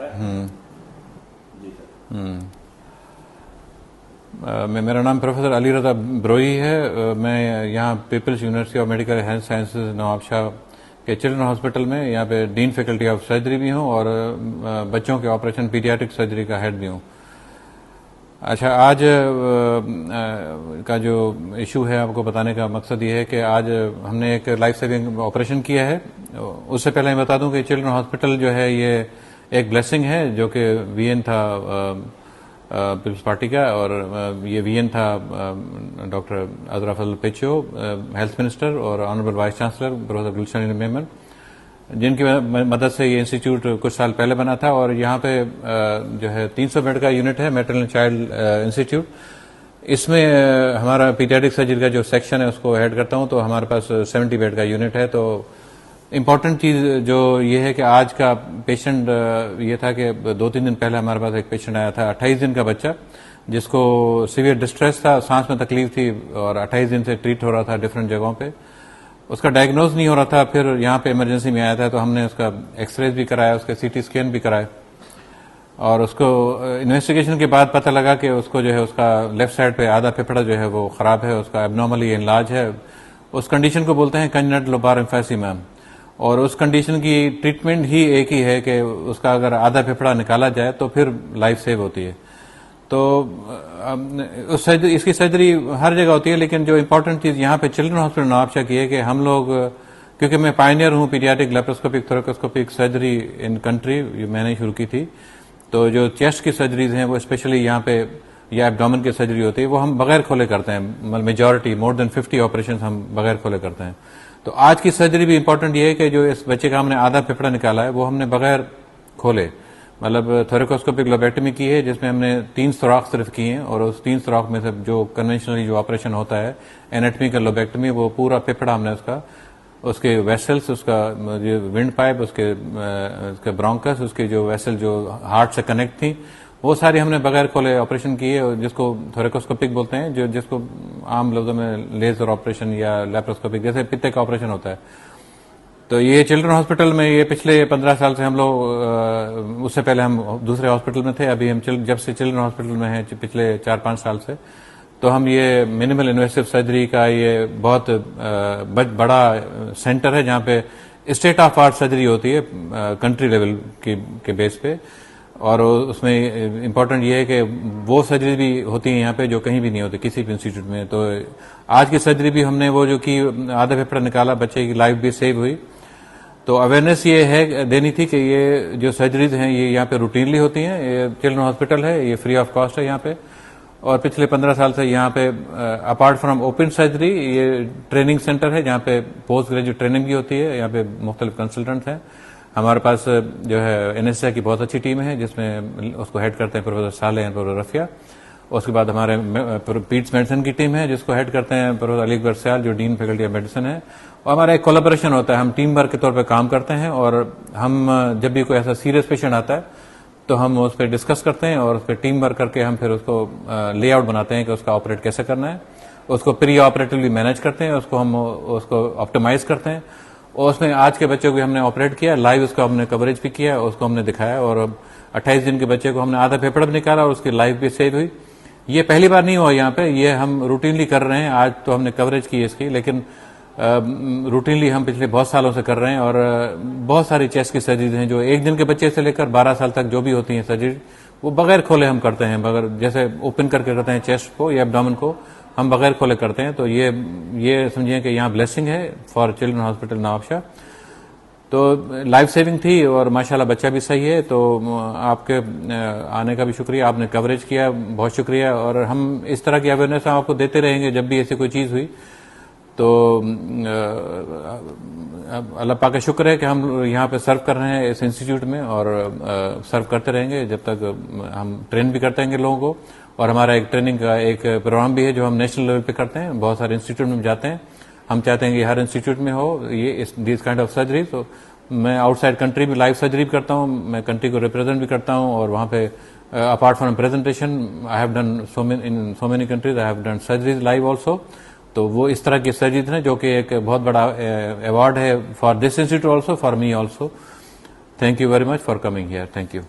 जी sir. मेरा नाम professor Ali रजा ब्रोई है। मैं यहाँ peoples university of medical health sciences Nawabshah के चिल्ड्रन हॉस्पिटल में यहाँ पे डीन फैकल्टी ऑफ सर्जरी भी हूँ और बच्चों के ऑपरेशन पीडियाट्रिक सर्जरी का हेड भी हूँ। अच्छा, आज का जो इशू है आपको बताने का मकसद ये है कि आज हमने एक लाइफ सेविंग ऑपरेशन किया है। उससे पहले मैं बता दूं कि चिल्ड्रन हॉस्पिटल जो है ये एक ब्लेसिंग है, जो कि वीएन था पीपल्स पार्टी का, और ये वीएन था डॉक्टर अजरा फजल पेचो हेल्थ मिनिस्टर और ऑनरेबल वाइस चांसलर प्रोफेसर गुलशन मेमन, जिनकी मदद से ये इंस्टीट्यूट कुछ साल पहले बना था। और यहाँ पे जो है 300 बेड का यूनिट है, मैटरनल चाइल्ड इंस्टीट्यूट। इसमें हमारा पीडियाट्रिक सर्जरी का जो सेक्शन है उसको हेड करता हूँ। तो हमारे पास 70 बेड का यूनिट है। तो इम्पोर्टेंट चीज जो ये है कि आज का पेशेंट ये था कि 2-3 दिन पहले हमारे पास एक पेशेंट आया था, 28 दिन का बच्चा, जिसको सीवियर डिस्ट्रेस था, सांस में तकलीफ थी और 28 दिन से ट्रीट हो रहा था डिफरेंट जगहों पे। उसका डायग्नोज नहीं हो रहा था। फिर यहाँ पे इमरजेंसी में आया था तो हमने उसका एक्सरेज भी कराया, उसके सीटी स्कैन भी कराए, और उसको इन्वेस्टिगेशन के बाद पता लगा कि उसको जो है उसका लेफ्ट साइड पे आधा फेफड़ा जो है वो खराब है, उसका एबनॉर्मली इलाज है। उस कंडीशन को बोलते हैं कंजेनिटल लोबार एम्फीसीमा, और उस कंडीशन की ट्रीटमेंट ही एक ही है कि उसका अगर आधा फेफड़ा निकाला जाए तो फिर लाइफ सेव होती है। तो इसकी सर्जरी हर जगह होती है, लेकिन जो इम्पोर्टेंट चीज यहाँ पे चिल्ड्रन हॉस्पिटल नवाबशाह की है कि हम लोग, क्योंकि मैं पायनियर हूँ pediatric laparoscopic thoracoscopic surgery in country, मैंने शुरू की थी। तो जो चेस्ट की सर्जरीज हैं वो स्पेशली यहाँ पे या एब्डोमेन की सर्जरी होती है वो हम बगैर खोले करते हैं। मेजॉरिटी मोर देन 50 ऑपरेशन हम बगैर खोले करते हैं। तो आज की सर्जरी भी इंपॉर्टेंट ये है कि जो इस बच्चे का हमने आधा फेफड़ा निकाला है वो हमने बगैर खोले, मतलब थोरेकोस्कोपिक लोबेक्टमी की है, जिसमें हमने 3 सुराख सिर्फ किए हैं। और उस 3 सुराख में से जो कन्वेंशनली जो ऑपरेशन होता है एनाटॉमिकल लोबेक्टमी, वो पूरा फेफड़ा हमने उसके वेसल्स, उसका जो विंड पाइप, उसके ब्रोंकस, उसके जो वेसल जो हार्ट से कनेक्ट थी, वो सारी हमने बगैर खोले ऑपरेशन किए, जिसको थोरेकोस्कोपिक बोलते हैं, जिसको आम लफ्जों में लेजर ऑपरेशन या लैप्रोस्कोपिक, जैसे पित्ते का ऑपरेशन होता है। तो ये चिल्ड्रन हॉस्पिटल में ये पिछले 15 साल से हम लोग, उससे पहले हम दूसरे हॉस्पिटल में थे, अभी हम जब से चिल्ड्रन हॉस्पिटल में हैं पिछले 4-5 साल से, तो हम ये मिनिमल इन्वेसिव सर्जरी का ये बहुत बड़ा सेंटर है जहाँ पे स्टेट ऑफ आर्ट सर्जरी होती है कंट्री लेवल के बेस पे। और उसमें इम्पोर्टेंट ये है कि वो सर्जरी भी होती है यहाँ पे जो कहीं भी नहीं होती किसी भी इंस्टीट्यूट में। तो आज की सर्जरी भी हमने वो जो कि आधा फेफड़ा निकाला, बच्चे की लाइफ भी सेव हुई। तो अवेयरनेस ये है देनी थी कि ये जो सर्जरीज हैं ये यहाँ पे रूटीनली होती हैं। ये चिल्ड्रन हॉस्पिटल है, ये फ्री ऑफ कॉस्ट है यहाँ पे। और पिछले 15 साल से यहाँ पे अपार्ट फ्रॉम ओपन सर्जरी ये ट्रेनिंग सेंटर है जहाँ पे पोस्ट ग्रेजुएट ट्रेनिंग भी होती है। यहाँ पे मुख्तलिफ कंसल्टेंट्स हैं। हमारे पास जो है एनएसए की बहुत अच्छी टीम है जिसमें उसको हेड करते हैं प्रोफेसर साले हैं, प्रोफेसर रफिया। उसके बाद हमारे पीट्स मेडिसिन की टीम है जिसको हेड करते हैं प्रोफेसर अली अकबर सयाल, जो डीन फैकल्टी ऑफ मेडिसिन है। और हमारा एक कोलैबोरेशन होता है, हम टीम वर्क के तौर पर काम करते हैं। और हम जब भी कोई ऐसा सीरियस पेशेंट आता है तो हम उस पर डिस्कस करते हैं और उस पर टीम वर्क करके हम फिर उसको लेआउट बनाते हैं कि उसका ऑपरेट कैसे करना है। उसको प्री ऑपरेटिवली मैनेज करते हैं, उसको हम उसको ऑप्टिमाइज करते हैं। और उसमें आज के बच्चे को हमने ऑपरेट किया, लाइव उसका हमने कवरेज भी किया, उसको हमने दिखाया। और 28 दिन के बच्चे को हमने आधा फेफड़ा भी निकाला और उसकी लाइफ भी सेव हुई। ये पहली बार नहीं हुआ यहाँ पे, ये हम रूटीनली कर रहे हैं। आज तो हमने कवरेज की इसकी, लेकिन रूटीनली हम पिछले बहुत सालों से कर रहे हैं। और बहुत सारी चेस्ट की सर्जरीज हैं जो 1 दिन के बच्चे से लेकर 12 साल तक जो भी होती हैं सर्जरी, वो बगैर खोले हम करते हैं। बगैर जैसे ओपन करके करते हैं चेस्ट को या एब्डोमेन को, हम बगैर खोले करते हैं। तो ये समझिए कि यहाँ ब्लेसिंग है फॉर चिल्ड्रन हॉस्पिटल नवाबशाह। तो लाइफ सेविंग थी और माशाल्लाह बच्चा भी सही है। तो आपके आने का भी शुक्रिया, आपने कवरेज किया, बहुत शुक्रिया। और हम इस तरह की अवेयरनेस आपको देते रहेंगे जब भी ऐसी कोई चीज हुई। तो अल्लाह पाक का शुक्र है कि हम यहाँ पे सर्व कर रहे हैं इस इंस्टीट्यूट में, और सर्व करते रहेंगे जब तक हम ट्रेन भी करते रहेंगे लोगों को। और हमारा एक ट्रेनिंग का एक प्रोग्राम भी है जो हम नेशनल लेवल पे करते हैं, बहुत सारे इंस्टीट्यूट में जाते हैं। हम चाहते हैं कि हर इंस्टीट्यूट में हो ये दिस काइंड ऑफ सर्जरी। तो मैं आउटसाइड कंट्री में लाइव सर्जरी भी करता हूँ, मैं कंट्री को रिप्रेजेंट भी करता हूँ। और वहाँ पे apart from presentation I have done in so many countries, I have done surgeries live also. तो वो इस तरह की सर्जरीज हैं जो कि एक बहुत बड़ा अवार्ड है for this institute also, for me also. Thank you very much for coming here. Thank you.